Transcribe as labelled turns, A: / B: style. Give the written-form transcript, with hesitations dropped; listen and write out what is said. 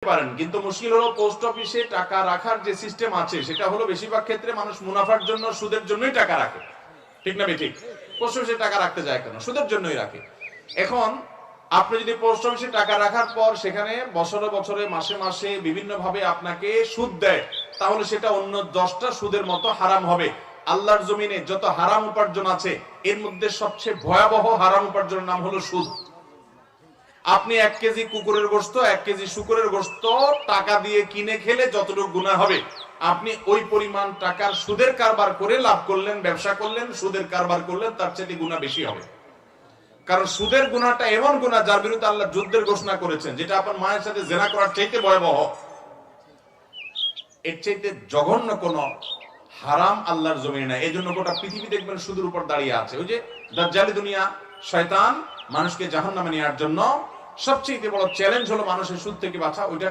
A: পারেন, কিন্তু মুশকিল হলো পোস্ট অফিসে টাকা রাখার যে সিস্টেম আছে সেটা হলো বেশিরভাগ ক্ষেত্রে মানুষ মুনাফার জন্য, সুদের জন্যই টাকা রাখে। ঠিক না ঠিক? পোস্ট অফিসে টাকা রাখতে যায় কেন? সুদের জন্যই রাখে। এখন আপনি যদি পোস্ট অফিসে টাকা রাখার পর সেখানে বছরে বছরে, মাসে মাসে বিভিন্ন ভাবে আপনাকে সুদ দেয়, তাহলে সেটা অন্য 10টা সুদের মতো হারাম হবে। আল্লাহর জমিনে যত হারাম উপার্জন আছে এর মধ্যে সবচেয়ে ভয়াবহ হারাম উপার্জনের নাম হলো সুদ। আপনি 1 কেজি কুকুরের গোশত, 1 কেজি শুকরের গোশত টাকা দিয়ে কিনে খেলে যতটুকু গুনাহ হবে, আপনি ওই পরিমাণ টাকার সুদের কারবার করে লাভ করলেন, ব্যবসা করলেন, সুদের কারবার করলেন, তার চেয়ে গুনাহ বেশি হবে। কারণ সুদের গুনাহটা এমন গুনাহ যার বিরুদ্ধে আল্লাহ যুদ্ধের ঘোষণা করেছেন, যেটা আপনার মায়ের সাথে জেনা করার চাইতে ভয়াবহ। এর চাইতে জঘন্য কোন হারাম আল্লাহর জমিনে নাই। এই জন্য গোটা পৃথিবী দেখবেন সুদের উপর দাঁড়িয়ে আছে। ওই যে দাজ্জালি দুনিয়া, শয়তান মানুষকে জাহান্নামে নেওয়ার জন্য সবচেয়ে বড় চ্যালেঞ্জ হলো মানুষের সুদ থেকে বাঁচা। ওইটা